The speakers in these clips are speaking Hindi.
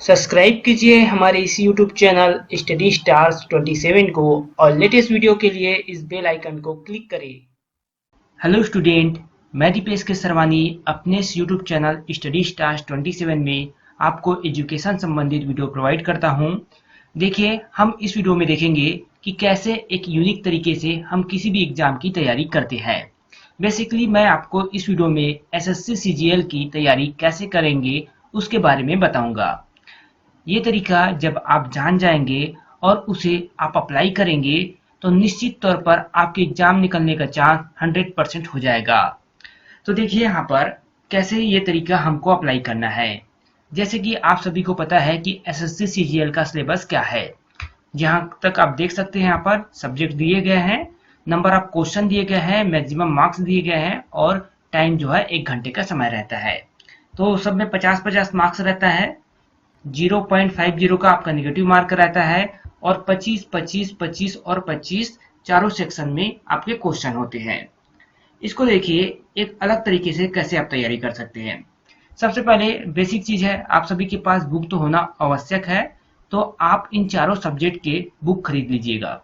सब्सक्राइब कीजिए हमारे इस यूट्यूब चैनल स्टडी स्टार्स 27 को और लेटेस्ट वीडियो के लिए इस बेल आइकन को क्लिक करें। हेलो स्टूडेंट, मैं दीपेश के सरवानी अपने इस यूट्यूब चैनल स्टडी स्टार्स 27 में आपको एजुकेशन संबंधित वीडियो प्रोवाइड करता हूं। देखिए, हम इस वीडियो में देखेंगे कि कैसे एक यूनिक तरीके से हम किसी भी एग्जाम की तैयारी करते हैं। बेसिकली मैं आपको इस वीडियो में एसएससी सीजीएल की तैयारी कैसे करेंगे उसके बारे में बताऊंगा। ये तरीका जब आप जान जाएंगे और उसे आप अप्लाई करेंगे तो निश्चित तौर पर आपके एग्जाम निकलने का चांस 100% हो जाएगा। तो देखिए यहाँ पर कैसे ये तरीका हमको अप्लाई करना है। जैसे कि आप सभी को पता है कि एसएससी सीजीएल का सिलेबस क्या है। जहाँ तक आप देख सकते हैं यहाँ पर सब्जेक्ट दिए गए हैं, नंबर ऑफ क्वेश्चन दिए गए हैं, मैक्सिमम मार्क्स दिए गए हैं और टाइम जो है 1 घंटे का समय रहता है। तो सब में 50-50 मार्क्स रहता है। 0.50 का आपका नेगेटिव मार्क रहता है और 25, 25, 25 और 25 चारों सेक्शन में आपके क्वेश्चन होते हैं। इसको देखिए एक अलग तरीके से कैसे आप तैयारी कर सकते हैं। सबसे पहले बेसिक चीज है, आप सभी के पास बुक तो होना आवश्यक है। तो आप इन चारों सब्जेक्ट के बुक खरीद लीजिएगा।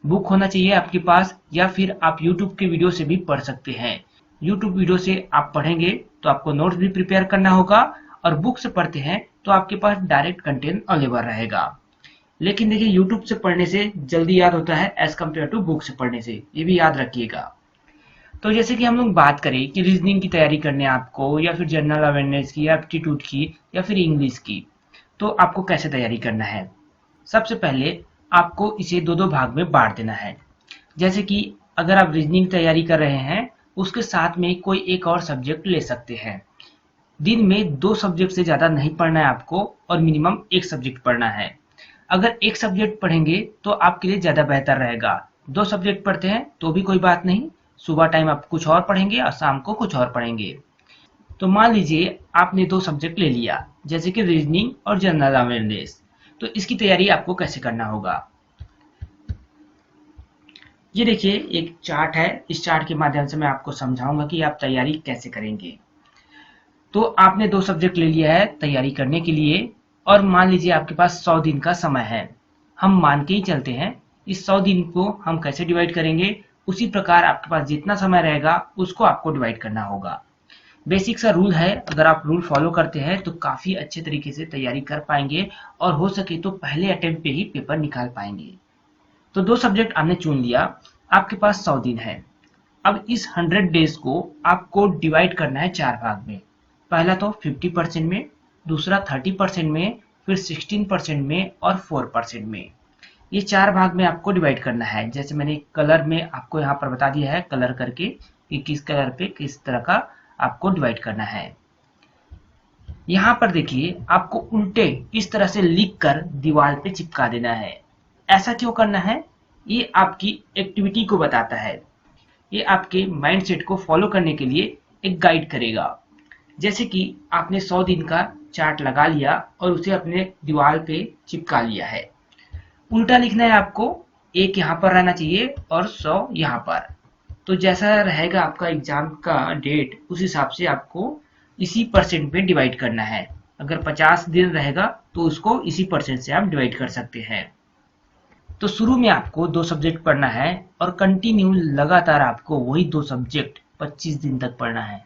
बुक होना चाहिए आपके पास, या फिर आप यूट्यूब के वीडियो से भी पढ़ सकते हैं। यूट्यूब वीडियो से आप पढ़ेंगे तो आपको नोट्स भी प्रिपेयर करना होगा, और बुक से पढ़ते हैं तो आपके पास डायरेक्ट कंटेंट अवेलेबल रहेगा। लेकिन देखिए, यूट्यूब से पढ़ने से जल्दी याद होता है एज कम्पेयर टू बुक से पढ़ने से, ये भी याद रखिएगा। तो जैसे कि हम लोग बात करें कि रीजनिंग की तैयारी करने है आपको, या फिर जनरल अवेयरनेस की, या एप्टीट्यूड की, या फिर इंग्लिश की, तो आपको कैसे तैयारी करना है। सबसे पहले आपको इसे दो दो भाग में बांट देना है। जैसे कि अगर आप रीजनिंग तैयारी कर रहे हैं, उसके साथ में कोई एक और सब्जेक्ट ले सकते हैं। दिन में 2 सब्जेक्ट से ज़्यादा नहीं पढ़ना है आपको, और मिनिमम 1 सब्जेक्ट पढ़ना है। अगर 1 सब्जेक्ट पढ़ेंगे तो आपके लिए ज़्यादा बेहतर रहेगा। 2 सब्जेक्ट पढ़ते हैं तो भी कोई बात नहीं, सुबह टाइम आप कुछ और पढ़ेंगे और शाम को कुछ और पढ़ेंगे। तो मान लीजिए आपने 2 सब्जेक्ट ले लिया, जैसे कि रीजनिंग और जनरल अवेयरनेस। तो इसकी तैयारी आपको कैसे करना होगा। ये देखिए एक चार्ट है, इस चार्ट के माध्यम से मैं आपको समझाऊंगा कि आप तैयारी कैसे करेंगे। तो आपने 2 सब्जेक्ट ले लिया है तैयारी करने के लिए, और मान लीजिए आपके पास 100 दिन का समय है। हम मान के ही चलते हैं, इस 100 दिन को हम कैसे डिवाइड करेंगे, उसी प्रकार आपके पास जितना समय रहेगा उसको आपको डिवाइड करना होगा। बेसिक सा रूल है, अगर आप रूल फॉलो करते हैं तो काफ़ी अच्छे तरीके से तैयारी कर पाएंगे, और हो सके तो पहले अटेम्प्ट पे ही पेपर निकाल पाएंगे। तो 2 सब्जेक्ट आपने चुन लिया, आपके पास 100 दिन है। अब इस 100 डेज को आपको डिवाइड करना है 4 भाग में। पहला तो 50% में, दूसरा 30% में, फिर 16% में और 4% में। ये 4 भाग में आपको डिवाइड करना है। जैसे मैंने कलर में आपको यहाँ पर बता दिया है, कलर करके कि किस कलर पे किस तरह का आपको डिवाइड करना है। यहाँ पर देखिए आपको उल्टे इस तरह से लिख कर दीवार पे चिपका देना है। ऐसा क्यों करना है, ये आपकी एक्टिविटी को बताता है। ये आपके माइंडसेट को फॉलो करने के लिए एक गाइड करेगा। जैसे कि आपने 100 दिन का चार्ट लगा लिया और उसे अपने दीवार पे चिपका लिया है। उल्टा लिखना है आपको, 1 यहाँ पर रहना चाहिए और 100 यहाँ पर। तो जैसा रहेगा आपका एग्जाम का डेट, उस हिसाब से आपको इसी परसेंट में डिवाइड करना है। अगर 50 दिन रहेगा तो उसको इसी परसेंट से आप डिवाइड कर सकते हैं। तो शुरू में आपको 2 सब्जेक्ट पढ़ना है, और कंटिन्यू लगातार आपको वही 2 सब्जेक्ट 25 दिन तक पढ़ना है।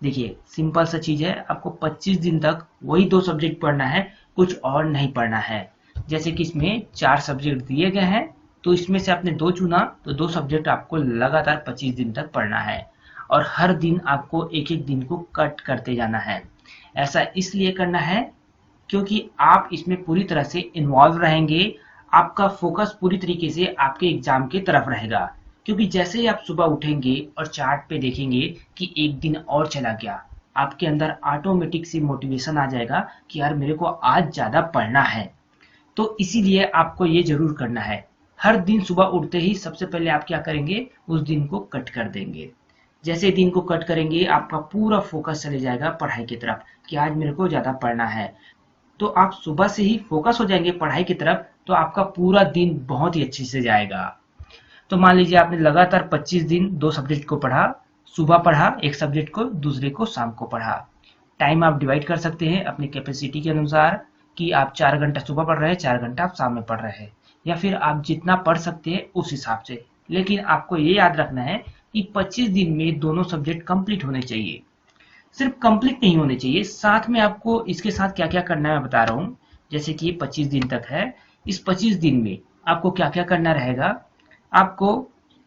देखिए सिंपल सा चीज है, आपको 25 दिन तक वही 2 सब्जेक्ट पढ़ना है, कुछ और नहीं पढ़ना है। जैसे कि इसमें 4 सब्जेक्ट दिए गए हैं, तो इसमें से आपने 2 चुना, तो 2 सब्जेक्ट आपको लगातार 25 दिन तक पढ़ना है, और हर दिन आपको एक एक दिन को कट करते जाना है। ऐसा इसलिए करना है क्योंकि आप इसमें पूरी तरह से इन्वॉल्व रहेंगे। आपका फोकस पूरी तरीके से आपके एग्जाम की तरफ रहेगा, क्योंकि जैसे ही आप सुबह उठेंगे और चार्ट पे देखेंगे कि एक दिन और चला गया, आपके अंदर ऑटोमेटिक सी मोटिवेशन आ जाएगा कि यार मेरे को आज ज़्यादा पढ़ना है। तो इसीलिए आपको ये जरूर करना है, हर दिन सुबह उठते ही सबसे पहले आप क्या करेंगे, उस दिन को कट कर देंगे। जैसे दिन को कट करेंगे आपका पूरा फोकस चले जाएगा पढ़ाई की तरफ कि आज मेरे को ज़्यादा पढ़ना है। तो आप सुबह से ही फोकस हो जाएंगे पढ़ाई की तरफ, तो आपका पूरा दिन बहुत ही अच्छे से जाएगा। तो मान लीजिए आपने लगातार 25 दिन 2 सब्जेक्ट को पढ़ा, सुबह पढ़ा एक सब्जेक्ट को, दूसरे को शाम को पढ़ा। टाइम आप डिवाइड कर सकते हैं अपनी कैपेसिटी के अनुसार कि आप 4 घंटा सुबह पढ़ रहे हैं, 4 घंटा आप शाम में पढ़ रहे हैं, या फिर आप जितना पढ़ सकते हैं उस हिसाब से। लेकिन आपको ये याद रखना है कि 25 दिन में दोनों सब्जेक्ट कंप्लीट होने चाहिए। सिर्फ कंप्लीट नहीं होने चाहिए, साथ में आपको इसके साथ क्या क्या करना है मैं बता रहा हूँ। जैसे कि 25 दिन तक है, इस 25 दिन में आपको क्या क्या करना रहेगा। आपको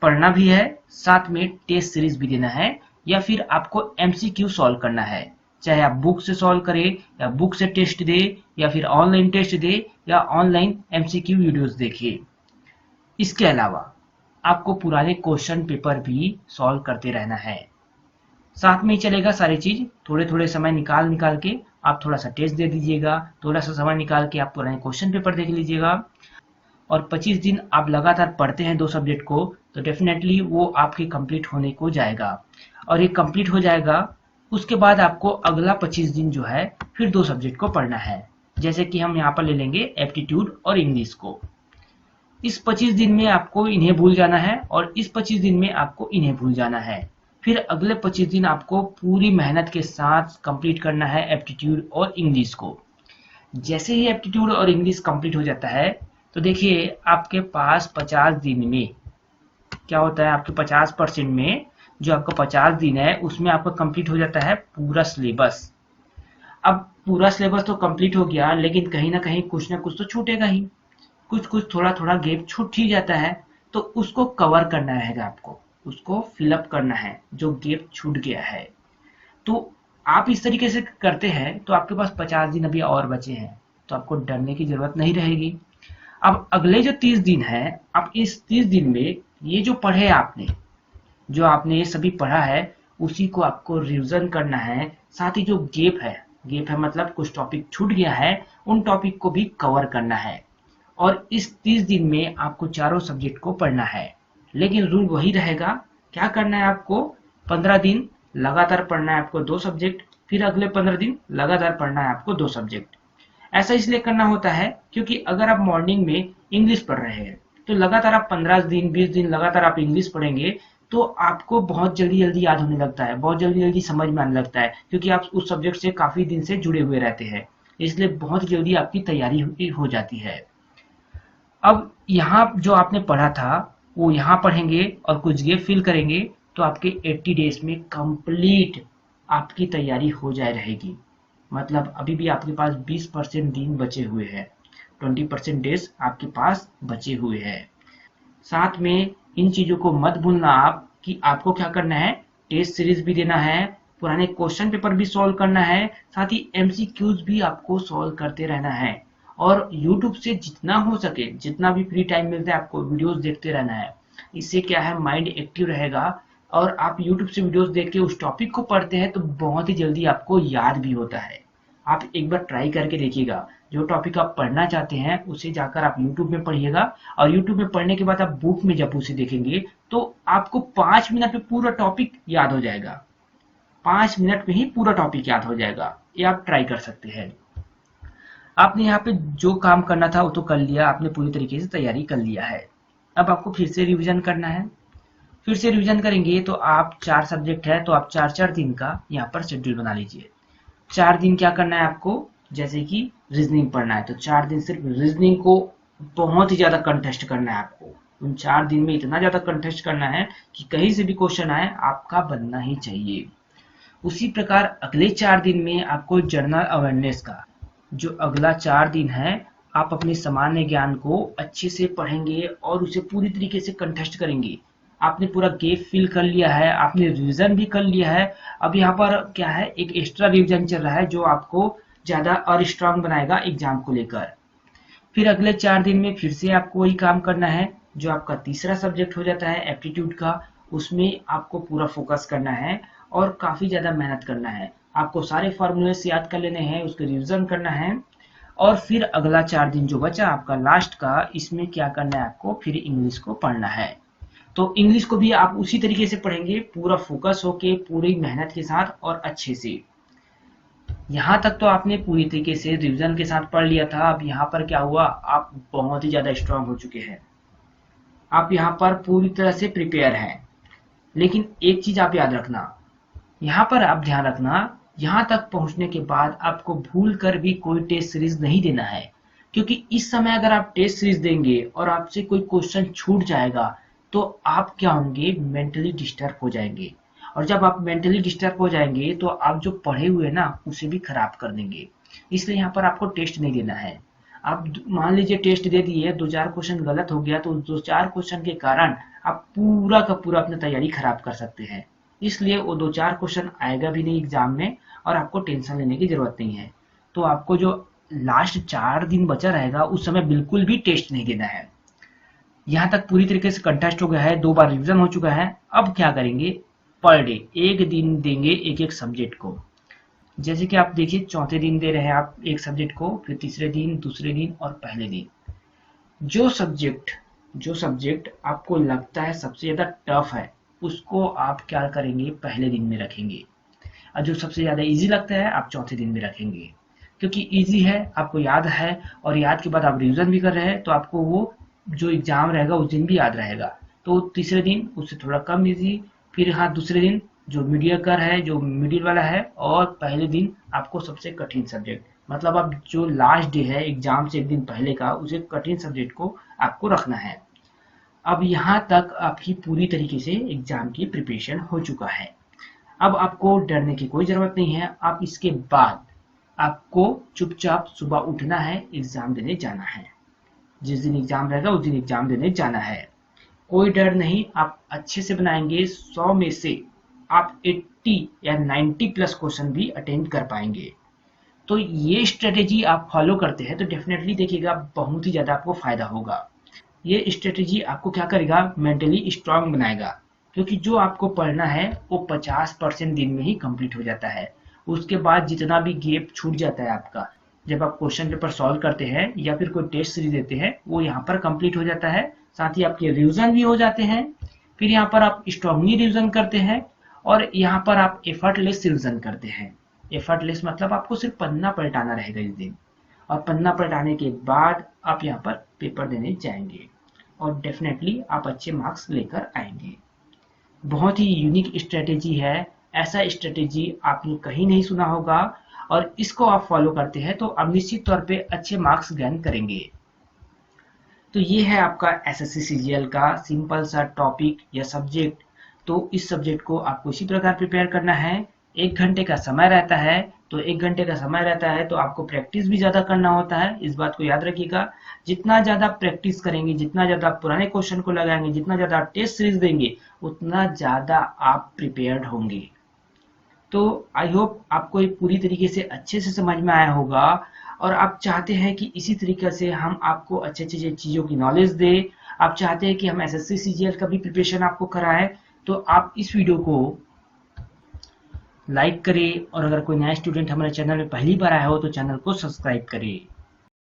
पढ़ना भी है, साथ में टेस्ट सीरीज भी देना है, या फिर आपको एमसीक्यू सॉल्व करना है। चाहे आप बुक से सॉल्व करें, या बुक से टेस्ट दे, या फिर ऑनलाइन टेस्ट दे, या ऑनलाइन एमसीक्यू वीडियोस देखिए। इसके अलावा आपको पुराने क्वेश्चन पेपर भी सॉल्व करते रहना है। साथ में ही चलेगा सारी चीज। थोड़े थोड़े समय निकाल निकाल के आप थोड़ा सा टेस्ट दे दीजिएगा, थोड़ा सा समय निकाल के आप पुराने क्वेश्चन पेपर देख लीजिएगा। और 25 दिन आप लगातार पढ़ते हैं दो सब्जेक्ट को, तो डेफिनेटली वो आपके कंप्लीट होने को जाएगा। और ये कंप्लीट हो जाएगा, उसके बाद आपको अगला 25 दिन जो है फिर दो सब्जेक्ट को पढ़ना है। जैसे कि हम यहाँ पर ले लेंगे एप्टीट्यूड और इंग्लिश को। इस 25 दिन में आपको इन्हें भूल जाना है, और इस 25 दिन में आपको इन्हें भूल जाना है। फिर अगले 25 दिन आपको पूरी मेहनत के साथ कंप्लीट करना है एप्टीट्यूड और इंग्लिश को। जैसे ही एप्टीट्यूड और इंग्लिश कंप्लीट हो जाता है, तो देखिए आपके पास 50 दिन में क्या होता है, आपके 50% में जो आपका 50 दिन है उसमें आपका कंप्लीट हो जाता है पूरा सिलेबस। अब पूरा सिलेबस तो कंप्लीट हो गया, लेकिन कहीं ना कहीं कुछ ना कुछ तो छूटेगा ही, कुछ कुछ थोड़ा थोड़ा गैप छूट ही जाता है। तो उसको कवर करना रहेगा, आपको उसको फिलअप करना है जो गैप छूट गया है। तो आप इस तरीके से करते हैं तो आपके पास 50 दिन अभी और बचे हैं, तो आपको डरने की जरूरत नहीं रहेगी। अब अगले जो 30 दिन है, आप इस 30 दिन में ये जो पढ़े आपने, जो आपने ये सभी पढ़ा है, उसी को आपको रिवीजन करना है। साथ ही जो गेप है मतलब कुछ टॉपिक छूट गया है, उन टॉपिक को भी कवर करना है। और इस 30 दिन में आपको चारों सब्जेक्ट को पढ़ना है। लेकिन रूल वही रहेगा, क्या करना है आपको, 15 दिन लगातार पढ़ना है आपको दो सब्जेक्ट, फिर अगले 15 दिन लगातार पढ़ना है आपको दो सब्जेक्ट। ऐसा इसलिए करना होता है क्योंकि अगर आप मॉर्निंग में इंग्लिश पढ़ रहे हैं, तो लगातार आप 15 दिन 20 दिन लगातार आप इंग्लिश पढ़ेंगे, तो आपको बहुत जल्दी जल्दी याद होने लगता है, बहुत जल्दी जल्दी समझ में आने लगता है, क्योंकि आप उस सब्जेक्ट से काफी दिन से जुड़े हुए रहते हैं। इसलिए बहुत जल्दी आपकी तैयारी हो जाती है। अब यहाँ जो आपने पढ़ा था वो यहाँ पढ़ेंगे और कुछ गैप फिल करेंगे, तो आपके 80 डेज में कंप्लीट आपकी तैयारी हो जाए रहेगी। मतलब अभी भी आपके पास 20% दिन बचे हुए हैं, 20% डेज आपके पास बचे हुए हैं। साथ में इन चीजों को मत भूलना आप कि आपको क्या करना है, टेस्ट सीरीज भी देना है, पुराने क्वेश्चन पेपर भी सॉल्व करना है, साथ ही एमसीक्यूज भी आपको सॉल्व करते रहना है। और YouTube से जितना हो सके, जितना भी फ्री टाइम मिलता है, आपको वीडियोस देखते रहना है। इससे क्या है, माइंड एक्टिव रहेगा, और आप YouTube से वीडियोस देख के उस टॉपिक को पढ़ते हैं तो बहुत ही जल्दी आपको याद भी होता है। आप एक बार ट्राई करके देखिएगा, जो टॉपिक आप पढ़ना चाहते हैं उसे जाकर आप YouTube में पढ़िएगा, और YouTube में पढ़ने के बाद आप बुक में जब उसे देखेंगे तो आपको 5 मिनट में पूरा टॉपिक याद हो जाएगा। 5 मिनट में ही पूरा टॉपिक याद हो जाएगा। ये आप ट्राई कर सकते हैं। आपने यहाँ पे जो काम करना था वो तो कर लिया, आपने पूरी तरीके से तैयारी कर लिया है। अब आपको फिर से रिवीजन करना है। फिर से रिवीजन करेंगे तो आप 4 सब्जेक्ट है, तो आप 4-4 दिन का यहाँ पर शेड्यूल बना लीजिए। 4 दिन क्या करना है आपको, जैसे कि रीजनिंग पढ़ना है तो 4 दिन सिर्फ रीजनिंग को बहुत ही ज्यादा कंटेस्ट करना है आपको। उन 4 दिन में इतना ज्यादा कंटेस्ट करना है कि कहीं से भी क्वेश्चन आए आपका बनना ही चाहिए। उसी प्रकार अगले 4 दिन में आपको जनरल अवेयरनेस का जो अगला 4 दिन है, आप अपने सामान्य ज्ञान को अच्छे से पढ़ेंगे और उसे पूरी तरीके से कंटेस्ट करेंगे। आपने पूरा गैप फिल कर लिया है, आपने रिवीजन भी कर लिया है। अब यहाँ पर क्या है, एक एक्स्ट्रा रिवीजन चल रहा है जो आपको ज्यादा और स्ट्रांग बनाएगा एग्जाम को लेकर। फिर अगले 4 दिन में फिर से आपको वही काम करना है। जो आपका तीसरा सब्जेक्ट हो जाता है एप्टीट्यूड का, उसमें आपको पूरा फोकस करना है और काफी ज्यादा मेहनत करना है। आपको सारे फॉर्मूले याद कर लेने हैं, उसके रिवीजन करना है। और फिर अगला 4 दिन जो बचा आपका लास्ट का, इसमें क्या करना है आपको, फिर इंग्लिश को पढ़ना है। तो इंग्लिश को भी आप उसी तरीके से पढ़ेंगे, पूरा फोकस होके, पूरी मेहनत के साथ और अच्छे से। यहाँ तक तो आपने पूरी तरीके से रिवीजन के साथ पढ़ लिया था। अब यहाँ पर क्या हुआ, आप बहुत ही ज्यादा स्ट्रांग हो चुके हैं, आप यहाँ पर पूरी तरह से प्रिपेयर हैं। लेकिन एक चीज आप याद रखना, यहाँ पर आप ध्यान रखना यहाँ तक पहुंचने के बाद आपको भूल कर भी कोई टेस्ट सीरीज नहीं देना है, क्योंकि इस समय अगर आप टेस्ट सीरीज देंगे और आपसे कोई क्वेश्चन छूट जाएगा तो आप क्या होंगे, मेंटली डिस्टर्ब हो जाएंगे। और जब आप मेंटली डिस्टर्ब हो जाएंगे तो आप जो पढ़े हुए ना उसे भी खराब कर देंगे। इसलिए यहाँ पर आपको टेस्ट नहीं देना है। आप मान लीजिए टेस्ट दे दिए, 2-4 क्वेश्चन गलत हो गया तो 2-4 क्वेश्चन के कारण आप पूरा का पूरा अपनी तैयारी खराब कर सकते हैं। इसलिए वो 2-4 क्वेश्चन आएगा भी नहीं एग्जाम में और आपको टेंशन लेने की जरूरत नहीं है। तो आपको जो लास्ट 4 दिन बचा रहेगा उस समय बिल्कुल भी टेस्ट नहीं देना है। यहाँ तक पूरी तरीके से कंटेस्ट हो गया है, 2 बार रिवीजन हो चुका है। अब क्या करेंगे, पर डे एक दिन देंगे एक एक सब्जेक्ट को। जैसे कि आप देखिए चौथे दिन दे रहे हैं आप एक सब्जेक्ट को, फिर तीसरे दिन, दूसरे दिन और पहले दिन। जो सब्जेक्ट आपको लगता है सबसे ज्यादा टफ है उसको आप क्या करेंगे, पहले दिन में रखेंगे। और जो सबसे ज्यादा इजी लगता है आप चौथे दिन में रखेंगे, क्योंकि इजी है, आपको याद है और याद के बाद आप रिवीजन भी कर रहे हैं तो आपको वो जो एग्जाम रहेगा उस दिन भी याद रहेगा। तो तीसरे दिन उससे थोड़ा कम इजी, फिर हाँ दूसरे दिन जो मीडियकर है, जो मिडिल वाला है, और पहले दिन आपको सबसे कठिन सब्जेक्ट, मतलब अब जो लास्ट डे है एग्जाम से एक दिन पहले का, उसे कठिन सब्जेक्ट को आपको रखना है। अब यहाँ तक आपकी पूरी तरीके से एग्जाम की प्रिपरेशन हो चुका है। अब आपको डरने की कोई जरूरत नहीं है। आप इसके बाद आपको चुपचाप सुबह उठना है, एग्जाम देने जाना है। जिस दिन एग्जाम रहेगा उस दिन एग्जाम देने जाना है। कोई डर नहीं, आप अच्छे से बनाएंगे। 100 में से आप 80 या 90 प्लस क्वेश्चन भी अटेंड कर पाएंगे। तो ये स्ट्रेटेजी आप फॉलो करते हैं तो डेफिनेटली देखिएगा बहुत ही ज्यादा आपको फायदा होगा। ये स्ट्रेटेजी आपको क्या करेगा, मेंटली स्ट्रांग बनाएगा, क्योंकि जो आपको पढ़ना है वो 50% दिन में ही कंप्लीट हो जाता है। उसके बाद जितना भी गैप छूट जाता है आपका, जब आप क्वेश्चन पेपर सॉल्व करते हैं या फिर कोई टेस्ट सीरीज देते हैं, वो यहाँ पर कंप्लीट हो जाता है। साथ ही आपके रिवीजन भी हो जाते हैं। फिर यहाँ पर आप स्ट्रांगली रिवीजन करते हैं और यहाँ पर आप एफर्टलेस रिवीजन करते हैं। एफर्टलेस मतलब आपको सिर्फ पन्ना पलटाना रहेगा इस दिन, और पन्ना पलटाने के बाद आप यहाँ पर पेपर देने जाएंगे और डेफिनेटली आप अच्छे मार्क्स लेकर आएंगे। बहुत ही यूनिक स्ट्रेटेजी है। ऐसा स्ट्रेटेजी आपने कहीं नहीं सुना होगा, और इसको आप फॉलो करते हैं तो आप निश्चित तौर पे अच्छे मार्क्स गेन करेंगे। तो ये है आपका एसएससी सीजीएल का सिंपल सा टॉपिक या सब्जेक्ट। तो इस सब्जेक्ट को आपको इसी प्रकार प्रिपेयर करना है। 1 घंटे का समय रहता है, तो 1 घंटे का समय रहता है तो आपको प्रैक्टिस भी ज्यादा करना होता है, इस बात को याद रखिएगा। जितना ज्यादा प्रैक्टिस करेंगे, जितना ज्यादा पुराने क्वेश्चन को लगाएंगे, जितना ज्यादा टेस्ट सीरीज देंगे, उतना ज्यादा आप प्रिपेयर्ड होंगे। तो आई होप आपको ये पूरी तरीके से अच्छे से समझ में आया होगा, और आप चाहते हैं कि इसी तरीके से हम आपको अच्छे अच्छे चीज़ों की नॉलेज दें। आप चाहते हैं कि हम एसएससी सीजीएल का भी प्रिपरेशन आपको कराएं, तो आप इस वीडियो को लाइक करें, और अगर कोई नया स्टूडेंट हमारे चैनल में पहली बार आया हो तो चैनल को सब्सक्राइब करें।